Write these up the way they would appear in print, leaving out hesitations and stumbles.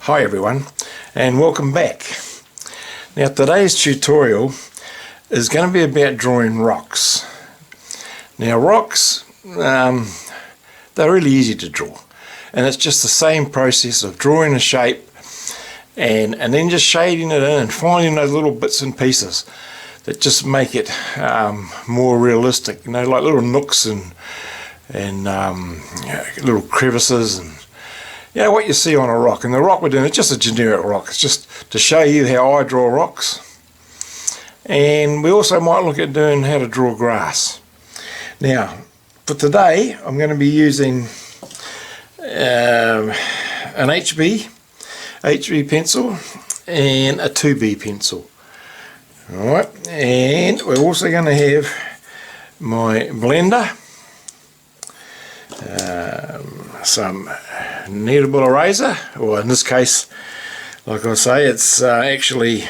Hi everyone, and welcome back. Now today's tutorial is going to be about drawing rocks. Now rocks, they're really easy to draw, and it's just the same process of drawing a shape and then just shading it in and finding those little bits and pieces that just make it more realistic, you know, like little nooks and little crevices and what you see on a rock. And the rock we're doing, it's just a generic rock. It's just to show you how I draw rocks. And we also might look at doing how to draw grass. Now, for today, I'm going to be using an HB pencil and a 2B pencil. Alright, and we're also going to have my blender, some kneadable eraser, or in this case, like I say, it's actually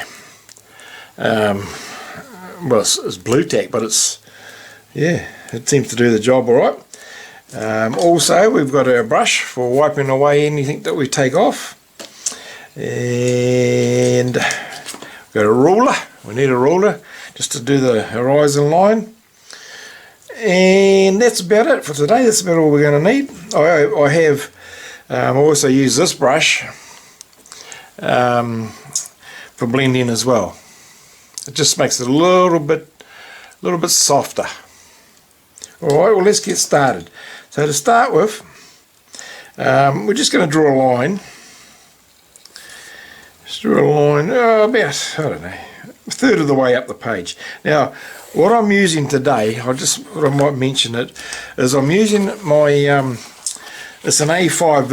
well, it's blue tack, but it seems to do the job alright. Also, we've got our brush for wiping away anything that we take off, and we've got a ruler. We need a ruler just to do the horizon line. And that's about it for today. That's about all we're going to need. I have also used this brush for blending as well. It just makes it a little bit softer. Alright, well, let's get started. So to start with, we're just going to draw a line. Just draw a line about, I don't know, a third of the way up the page. Now, what I'm using today, I might mention it, is I'm using my, it's an A5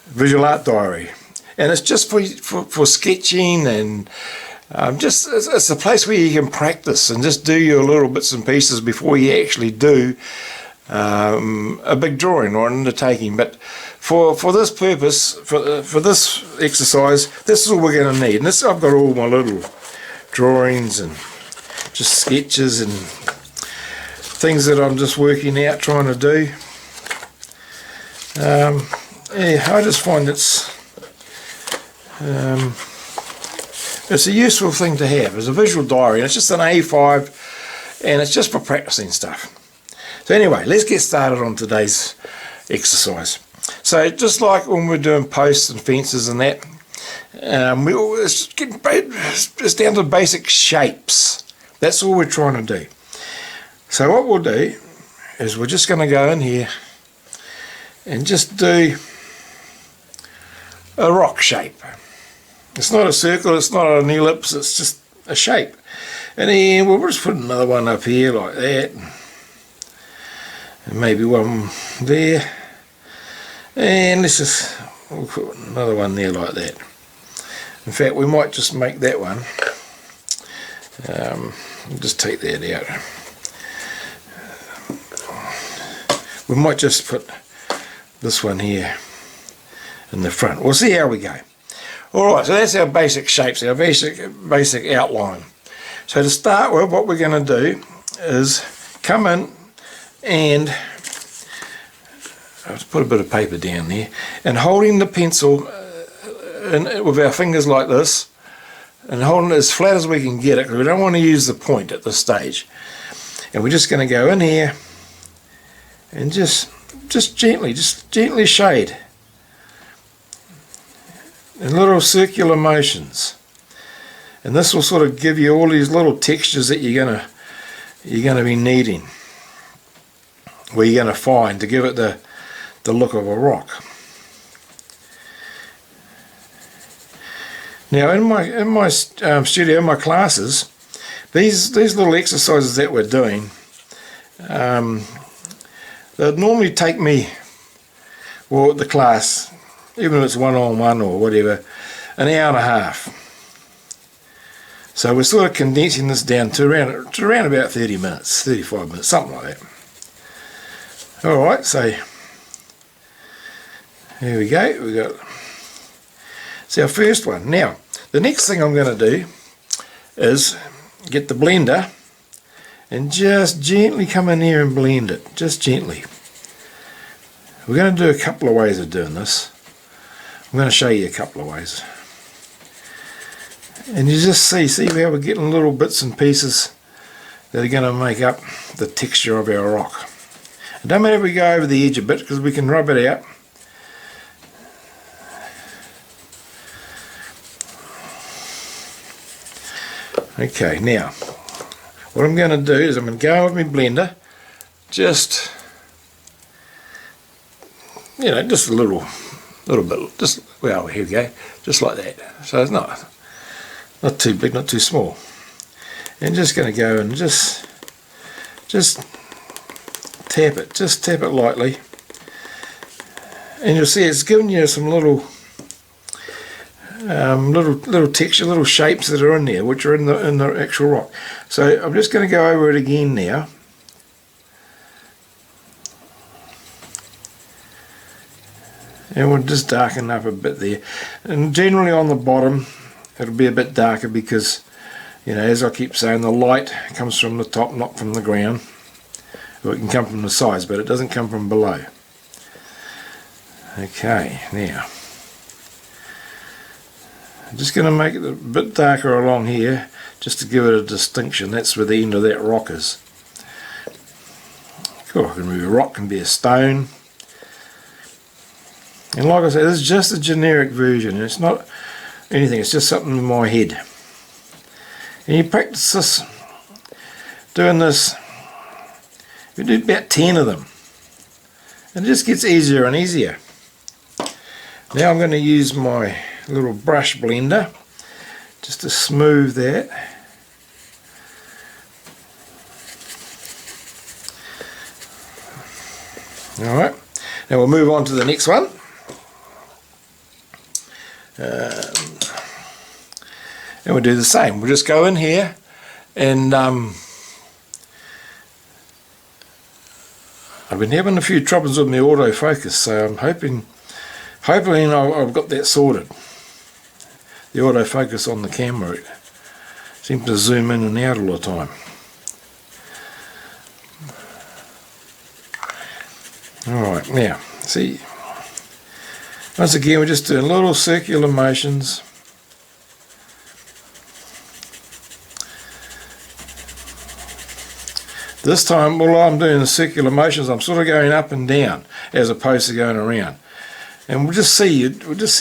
visual art diary, and it's just for sketching, and it's a place where you can practice and just do your little bits and pieces before you actually do a big drawing or an undertaking. But for this purpose, for this exercise, this is all we're going to need. And this, I've got all my little drawings and just sketches and things that I'm just working out, trying to do. I just find it's a useful thing to have as a visual diary, and it's just an A5, and it's just for practicing stuff. So anyway, let's get started on today's exercise. So just like when we're doing posts and fences and that, it's down to basic shapes. That's all we're trying to do. So what we'll do is we're just going to go in here and just do a rock shape. It's not a circle, it's not an ellipse, it's just a shape. And then we'll just put another one up here like that, and maybe one there, and we'll put another one there like that. In fact, we might just make that one, we'll just take that out. We might just put this one here in the front. We'll see how we go. Alright, so that's our basic shapes, our basic outline. So to start with, what we're going to do is come in and I'll put a bit of paper down there, and holding the pencil with our fingers like this, and holding it as flat as we can get it, because we don't want to use the point at this stage. And we're just going to go in here and just gently shade in little circular motions, and this will sort of give you all these little textures that you're going to be needing, where you're going to find to give it the look of a rock. Now in my studio, in my classes, these little exercises that we're doing, they'd normally take me, well, the class, even if it's one-on-one or whatever, an hour and a half. So we're sort of condensing this down to around about 30 minutes, 35 minutes, something like that. Alright, so here we go. It's our first one. Now, the next thing I'm going to do is get the blender and just gently come in here and blend it, just gently. We're going to do a couple of ways of doing this. I'm going to show you a couple of ways. And you just see how we're getting little bits and pieces that are going to make up the texture of our rock. It don't matter if we go over the edge a bit, because we can rub it out. Okay, now what I'm going to do is I'm going to go with my blender, just just a little bit, just, well, here we go, just like that. So it's not too big, not too small. And just going to go and just tap it lightly, and you'll see it's giving you some little texture, little shapes that are in there, which are in the actual rock. So I'm just going to go over it again now. And we'll just darken up a bit there. And generally on the bottom it'll be a bit darker because, as I keep saying, the light comes from the top, not from the ground. Or it can come from the sides, but it doesn't come from below. Okay, now I'm just going to make it a bit darker along here, just to give it a distinction. That's where the end of that rock is. Cool, it can be a rock, can be a stone. And like I said, this is just a generic version. It's not anything, it's just something in my head. And you practice this, doing this, you do about 10 of them. And it just gets easier and easier. Now I'm going to use my little brush blender just to smooth that. Alright, now we'll move on to the next one. And we'll do the same. We'll just go in here and I've been having a few troubles with my autofocus, so I'm hoping I've got that sorted. The autofocus on the camera, it seems to zoom in and out all the time. Alright, now, see, once again we're just doing little circular motions. This time, while I'm doing the circular motions, I'm sort of going up and down as opposed to going around. And we'll just see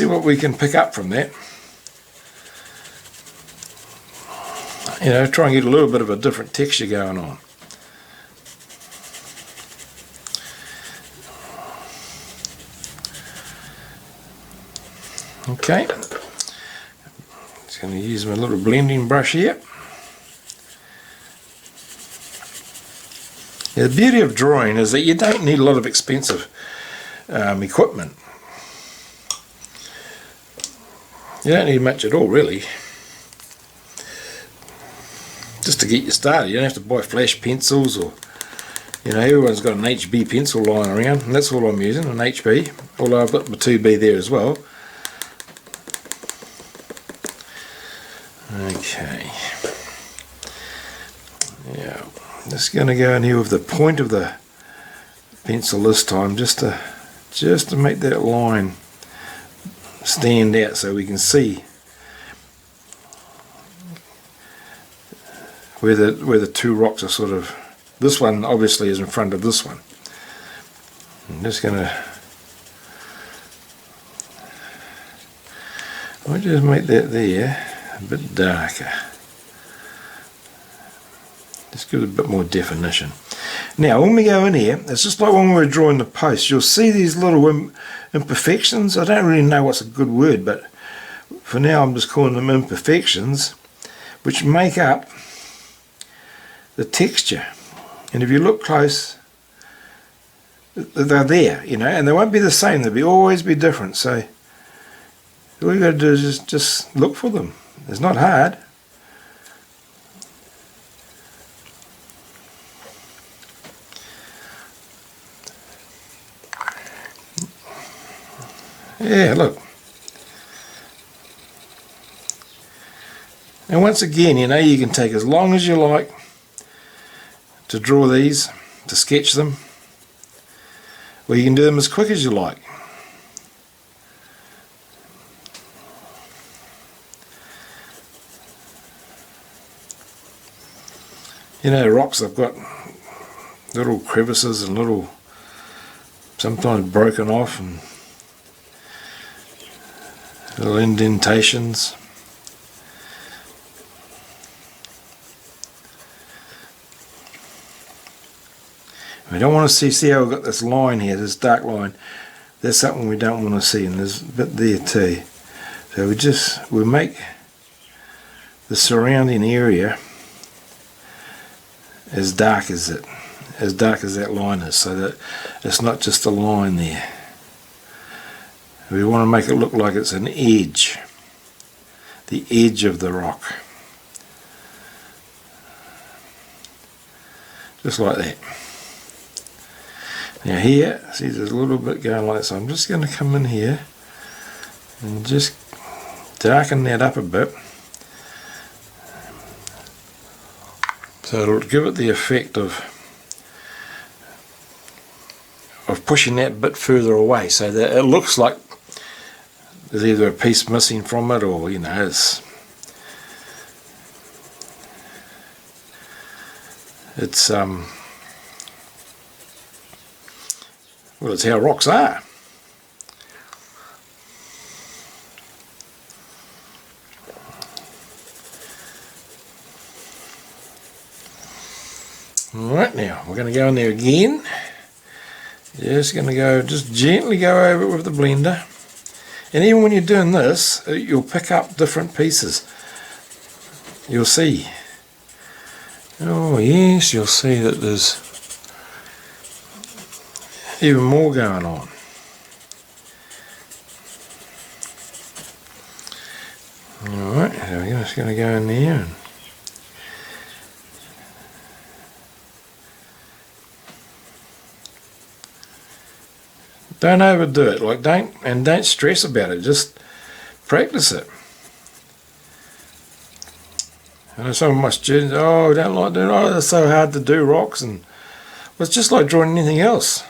what we can pick up from that. Try and get a little bit of a different texture going on. Okay, just going to use my little blending brush here. Now, the beauty of drawing is that you don't need a lot of expensive equipment. You don't need much at all, really, just to get you started. You don't have to buy flash pencils, or everyone's got an HB pencil lying around, and that's all I'm using, an HB, although I've got my 2B there as well. Okay, yeah, just going to go in here with the point of the pencil this time, just to make that line stand out so we can see where the two rocks are sort of. This one obviously is in front of this one. I'm just going to, I'll just make that there a bit darker. Just give it a bit more definition. Now when we go in here, it's just like when we were drawing the post, you'll see these little imperfections. I don't really know what's a good word, but for now I'm just calling them imperfections, which make up the texture. And if you look close, they're there, and they won't be the same, they'll always be different. So all you got to do is just look for them. It's not hard. Yeah, look. And once again, you can take as long as you like to draw these, to sketch them, or you can do them as quick as you like. You know, rocks have got little crevices and little, sometimes broken off, and little indentations. We don't want to see how we've got this line here, this dark line. That's something we don't want to see, and there's a bit there too. So we make the surrounding area as dark as that line is, so that it's not just a line there. We want to make it look like it's an edge, the edge of the rock, just like that. Now here, see, there's a little bit going like that, so I'm just going to come in here and just darken that up a bit, so it'll give it the effect of pushing that bit further away, so that it looks like there's either a piece missing from it, or, you know, well, it's how rocks are. Alright, now we're going to go in there again. Just going to just gently go over it with the blender. And even when you're doing this, you'll pick up different pieces. You'll see. Oh yes, you'll see that there's even more going on. Alright, so we're just going to go in there and don't overdo it. Like, don't stress about it. Just practice it. I know some of my students, oh, I don't like doing it. Oh, it's so hard to do rocks, and well, it's just like drawing anything else.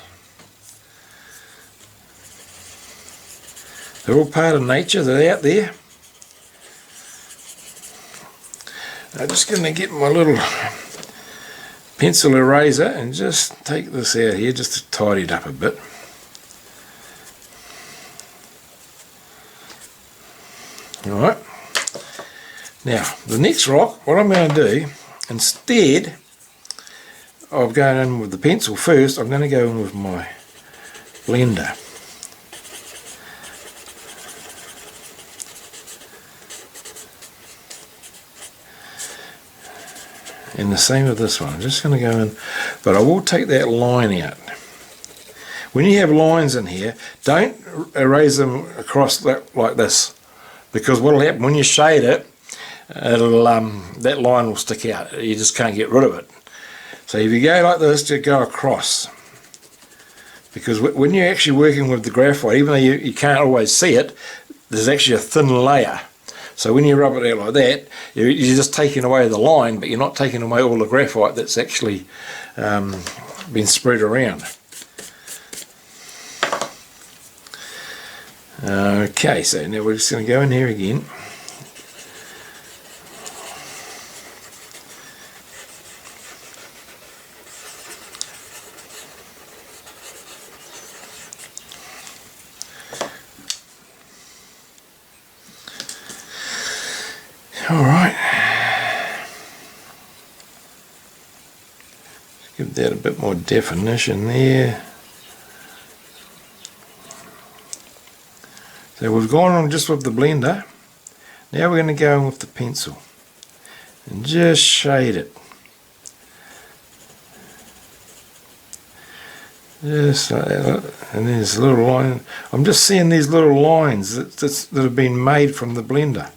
They're all part of nature. They're out there. I'm just going to get my little pencil eraser and just take this out here just to tidy it up a bit. Alright, now the next rock, what I'm going to do, instead of going in with the pencil first, I'm going to go in with my blender. And the same with this one. I'm just going to go in, but I will take that line out. When you have lines in here, don't erase them across like this, because what will happen when you shade it, that line will stick out. You just can't get rid of it. So if you go like this, just go across, because when you're actually working with the graphite, even though you can't always see it, there's actually a thin layer. So when you rub it out like that, you're just taking away the line, but you're not taking away all the graphite that's actually been spread around. Okay, so now we're just going to go in here again. Alright, give that a bit more definition there. So we've gone on just with the blender. Now we're going to go in with the pencil and just shade it. Just like that. And there's a little line. I'm just seeing these little lines that have been made from the blender.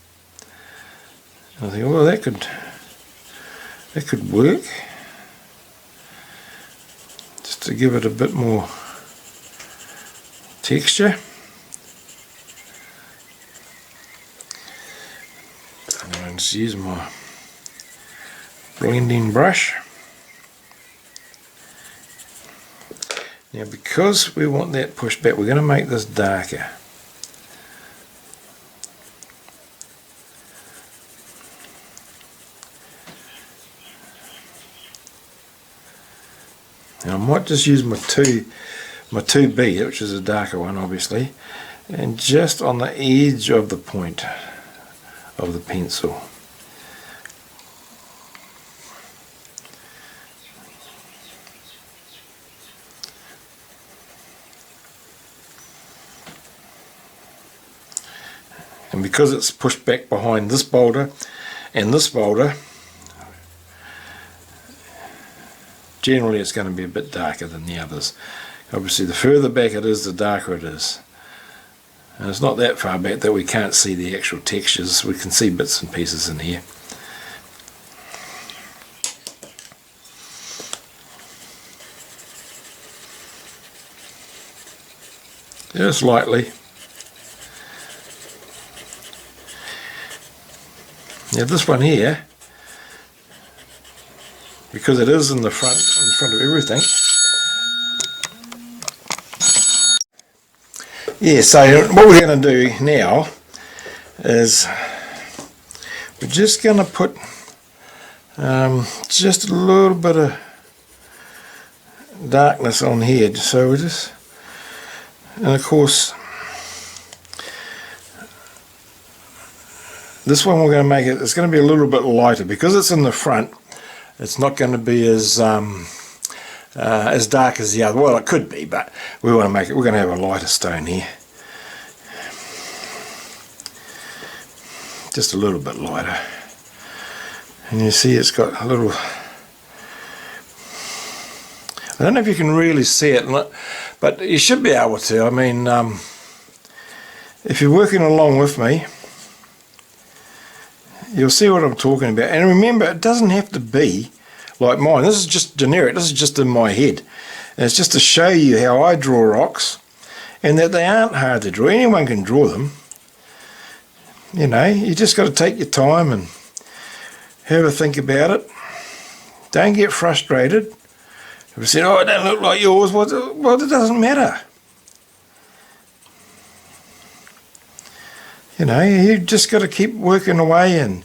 I think, well, that could work, just to give it a bit more texture. And I'll just use my blending brush. Now, because we want that pushed back, we're going to make this darker. Now I might just use my 2B, which is a darker one obviously, and just on the edge of the point of the pencil. And because it's pushed back behind this boulder and this boulder, generally it's going to be a bit darker than the others. Obviously the further back it is, the darker it is. And it's not that far back that we can't see the actual textures. We can see bits and pieces in here. Just lightly. Now this one here, because it is in front of everything. Yeah, so what we're going to do now is we're just going to put just a little bit of darkness on here. So we just, and of course this one we're going to make it, it's going to be a little bit lighter because it's in the front. It's not going to be as dark as the other. Well, it could be, but we want to make it. We're going to have a lighter stone here, just a little bit lighter. And you see, it's got a little. I don't know if you can really see it, but you should be able to. I mean, if you're working along with me, you'll see what I'm talking about. And remember, it doesn't have to be like mine. This is just generic. This is just in my head. And it's just to show you how I draw rocks and that they aren't hard to draw. Anyone can draw them. You know, you just got to take your time and have a think about it. Don't get frustrated. If you say, oh, it don't look like yours, well, it doesn't matter. You know, you just got to keep working away and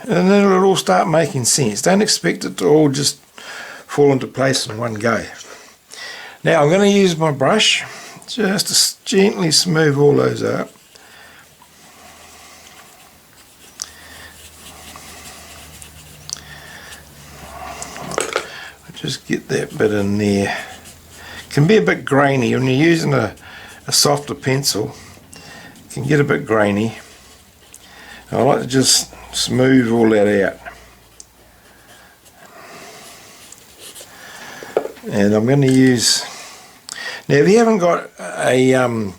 then it'll all start making sense. Don't expect it to all just fall into place in one go. Now I'm going to use my brush just to gently smooth all those up. Just get that bit in there. It can be a bit grainy when you're using a softer pencil. Can get a bit grainy. I like to just smooth all that out. And I'm going to use, now if you haven't got a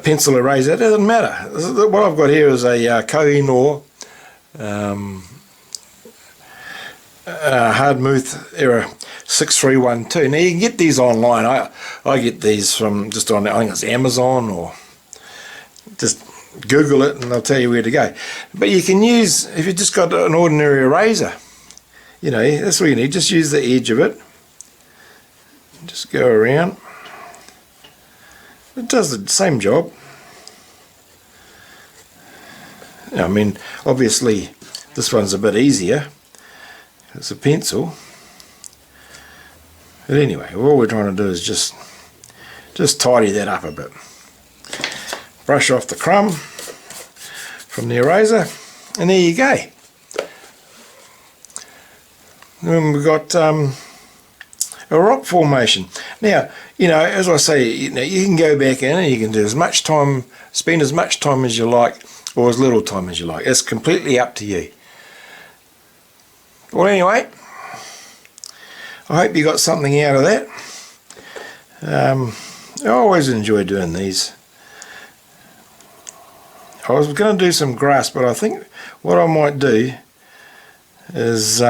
pencil eraser, it doesn't matter. What I've got here is a Koh-i-Noor Hardmouth Era 6312. Now you can get these online. I get these from just on, I think it's Amazon, or just Google it and they'll tell you where to go. But you can use, if you've just got an ordinary eraser, you know, that's all you need. Just use the edge of it. Just go around. It does the same job. I mean, obviously this one's a bit easier. It's a pencil. But anyway, all we're trying to do is just tidy that up a bit. Brush off the crumb from the eraser, and there you go. Then we've got a rock formation. Now, you know, as I say, you know, you can go back in and you can do as much time, spend as much time as you like, or as little time as you like. It's completely up to you. Well, anyway, I hope you got something out of that. I always enjoy doing these. I was going to do some grass, but I think what I might do is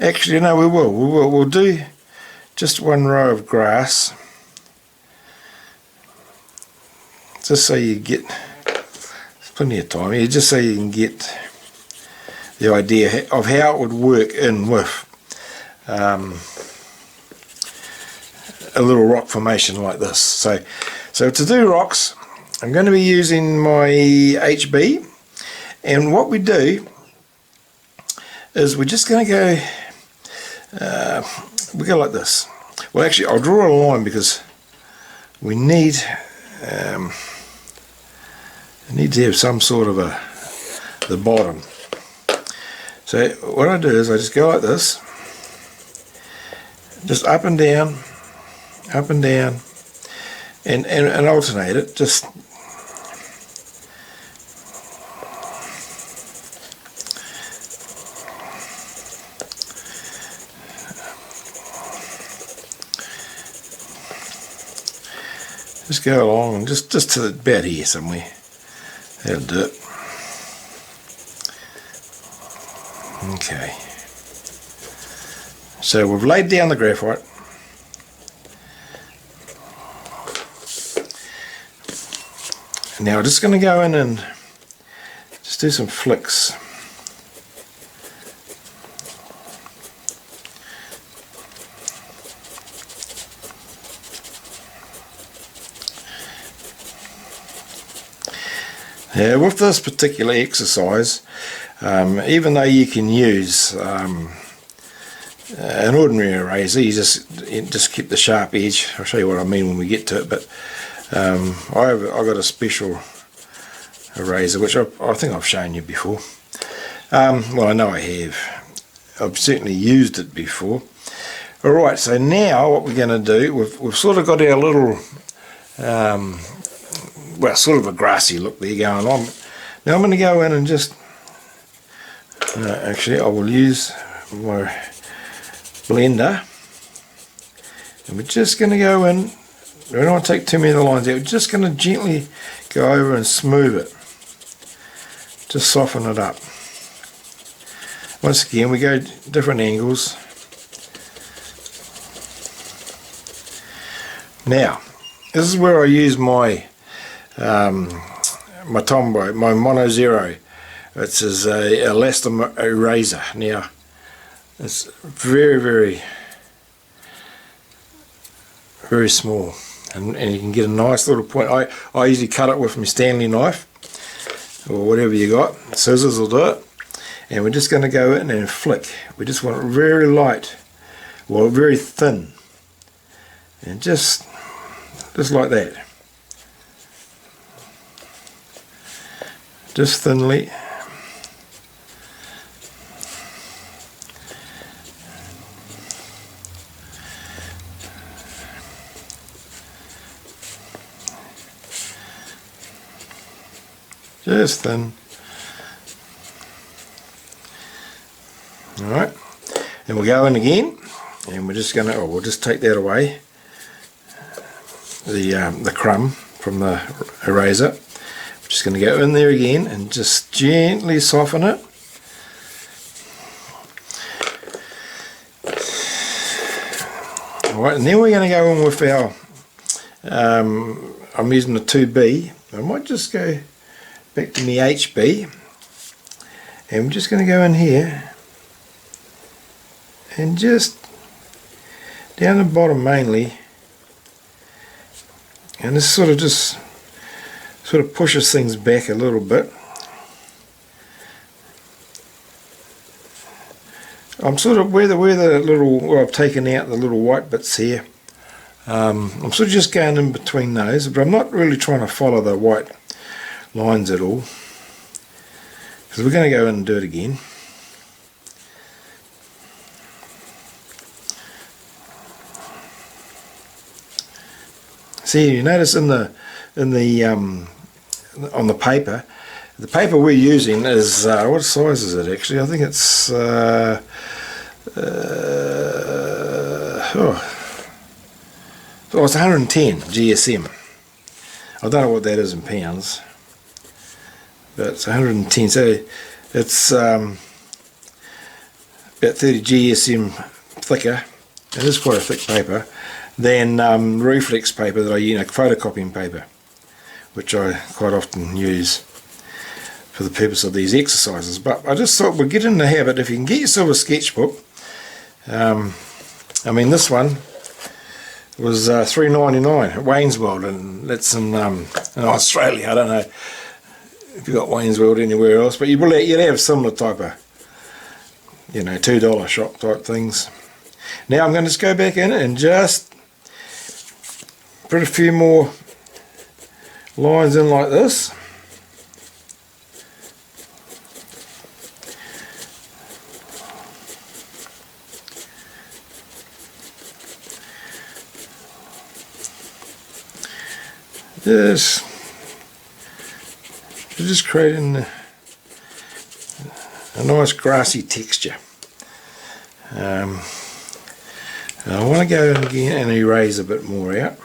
actually, no, we'll do just one row of grass, just so you get, there's plenty of time here, just so you can get the idea of how it would work in with a little rock formation like this. So to do rocks, I'm going to be using my HB, and what we do is we're just going to go we go like this. Well, actually, I'll draw a line because we need to have some sort of the bottom. So what I do is I just go like this, just up and down, and alternate it. Just go along and just to about here somewhere. That'll do it. Okay. So we've laid down the graphite. Now we're just going to go in and just do some flicks. Now with this particular exercise, even though you can use an ordinary eraser, you just keep the sharp edge. I'll show you what I mean when we get to it, but I've got a special eraser which I think I've shown you before. Well, I know I have. I've certainly used it before. Alright, so now what we're going to do, we've sort of got our little well, sort of a grassy look there going on. Now I'm going to go in and just actually I will use my blender, and we're just going to go in. We don't want to take too many of the lines out. We're just going to gently go over and smooth it, just soften it up. Once again, we go different angles. Now this is where I use my my Tombow, my Mono Zero. It's a elastomer eraser. Now it's very small, and you can get a nice little point. I usually cut it with my Stanley knife or whatever you got. Scissors will do it. And we're just going to go in and flick. We just want it very light, well, very thin, and just like that. Just thinly. Just thin. Alright. Then we'll go in again, and we're just going to, we'll just take that away. The crumb from the eraser. We're just going to go in there again and just gently soften it. Alright, and then we're going to go in with our, I'm using the 2B. I might just go back to my HB, and I'm just going to go in here and just down the bottom mainly, and this sort of pushes things back a little bit. I'm sort of where I've taken out the little white bits here. I'm sort of just going in between those, but I'm not really trying to follow the white lines at all, because we're going to go in and do it again. See, you notice on the paper, the paper we're using is what size is it actually? I think it's it's 110 GSM. I don't know what that is in pounds, but it's 110. So it's about 30 GSM thicker. It is quite a thick paper than reflex paper that I use, photocopying paper, which I quite often use for the purpose of these exercises. But I just thought we'd get in the habit, if you can get yourself a sketchbook. I mean, this one was $3.99 at Wayne's World, and that's in Australia. I don't know if you've got Wayne's World anywhere else, but you'd have similar type of, $2 shop type things. Now I'm going to just go back in and just put a few more lines in like this. Just creating a nice grassy texture. I want to go in again and erase a bit more out.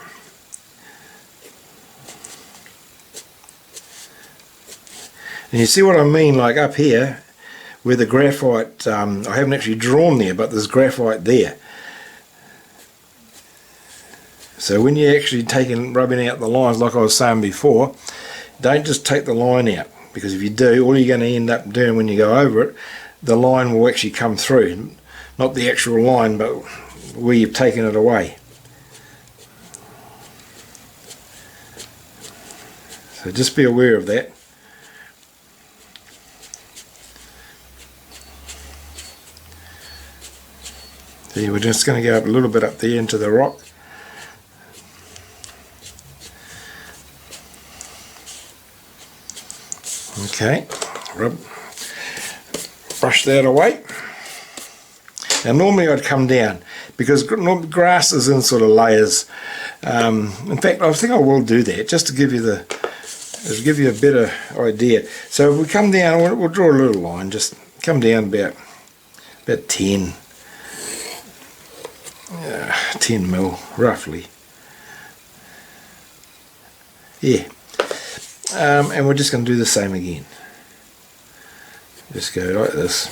And you see what I mean, like up here where the graphite, I haven't actually drawn there, but there's graphite there. So when you're actually rubbing out the lines, like I was saying before, don't just take the line out, because if you do, all you're going to end up doing when you go over it, the line will actually come through. Not the actual line, but where you've taken it away. So just be aware of that. See, we're just going to go up a little bit up there into the rock. Okay, brush that away. Now normally I'd come down, because grass is in sort of layers. In fact, I think I will do that just to give you a better idea. So if we come down, we'll draw a little line. Just come down about 10 mil roughly. Yeah. And we're just going to do the same again. Just go like this.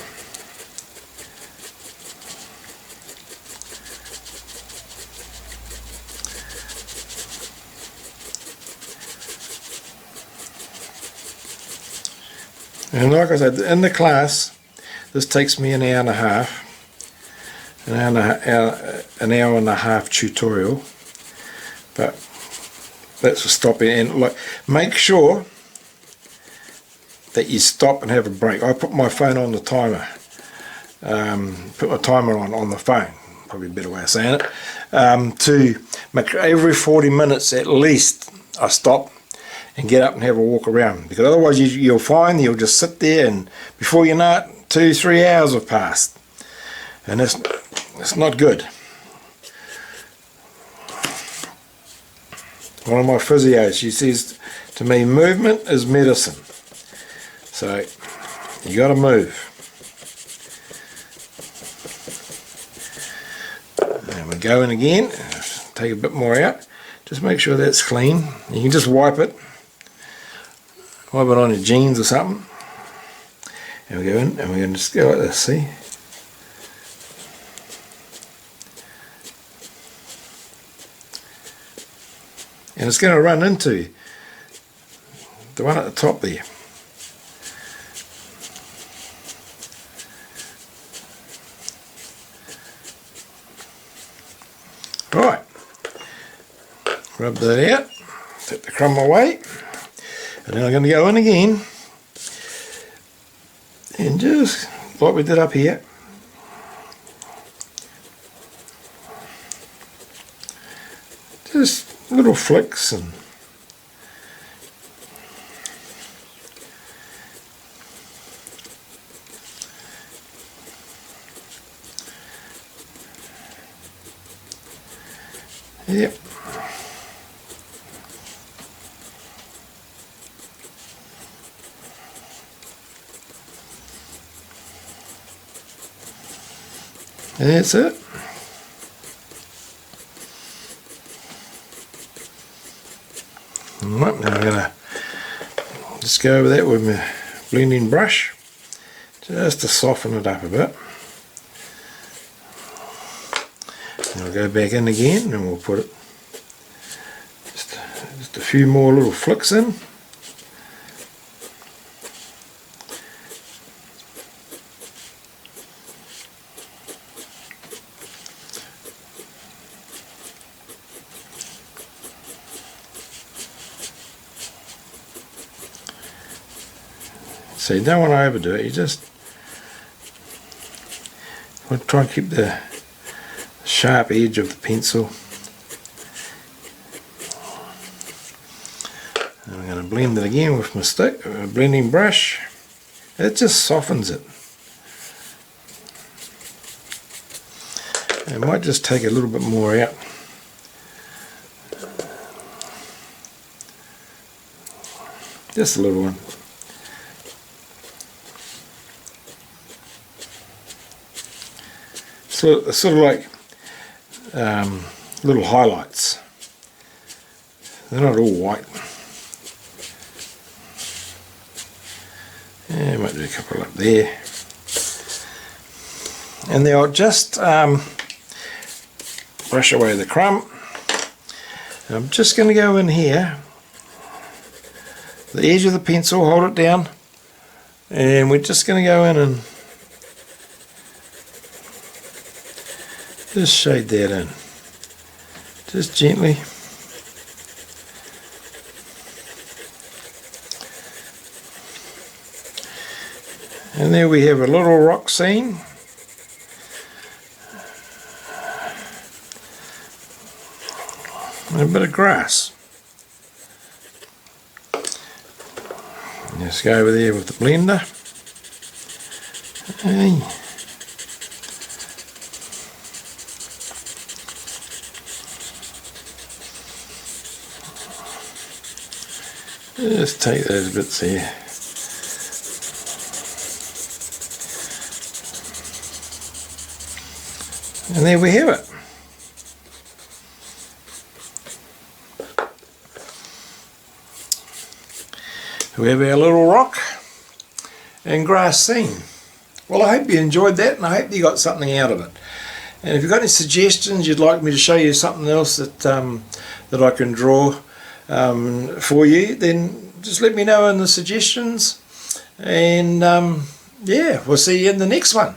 And like I said, in the class, this takes me an hour and a half. An hour and a half tutorial. But that's for stopping, and like, make sure that you stop and have a break. I put my phone on the timer. Put my timer on the phone, probably a better way of saying it. To make every 40 minutes at least I stop and get up and have a walk around, because otherwise you'll find you'll just sit there, and before you know it, 2-3 hours have passed, and it's not good. One of my physios, she says to me, movement is medicine. So you got to move. And we go in again, take a bit more out. Just make sure that's clean. You can just wipe it on your jeans or something. And we go in and we're going to just go like this, see? And it's going to run into the one at the top there. Right, rub that out, take the crumb away, and then I'm going to go in again and just like we did up here, just little flicks and yep. And that's it. Right, now I'm going to just go over that with my blending brush just to soften it up a bit. And I'll go back in again and we'll put it just a few more little flicks in. So you don't want to overdo it, you just want to try and keep the sharp edge of the pencil. And I'm going to blend it again with my stick, blending brush. It just softens it. I might just take a little bit more out. Just a little one. So sort of like little highlights. They're not all white. Yeah, I might do a couple up there. And then I'll just brush away the crumb. I'm just going to go in here, the edge of the pencil, hold it down, and we're just going to go in and just shade that in, just gently. And there we have a little rock scene. And a bit of grass. Just go over there with the blender. Hey. Just take those bits here. And there we have it. We have our little rock and grass scene. Well, I hope you enjoyed that, and I hope you got something out of it. And if you've got any suggestions, you'd like me to show you something else that that I can draw for you, then just let me know in the suggestions. And yeah, we'll see you in the next one.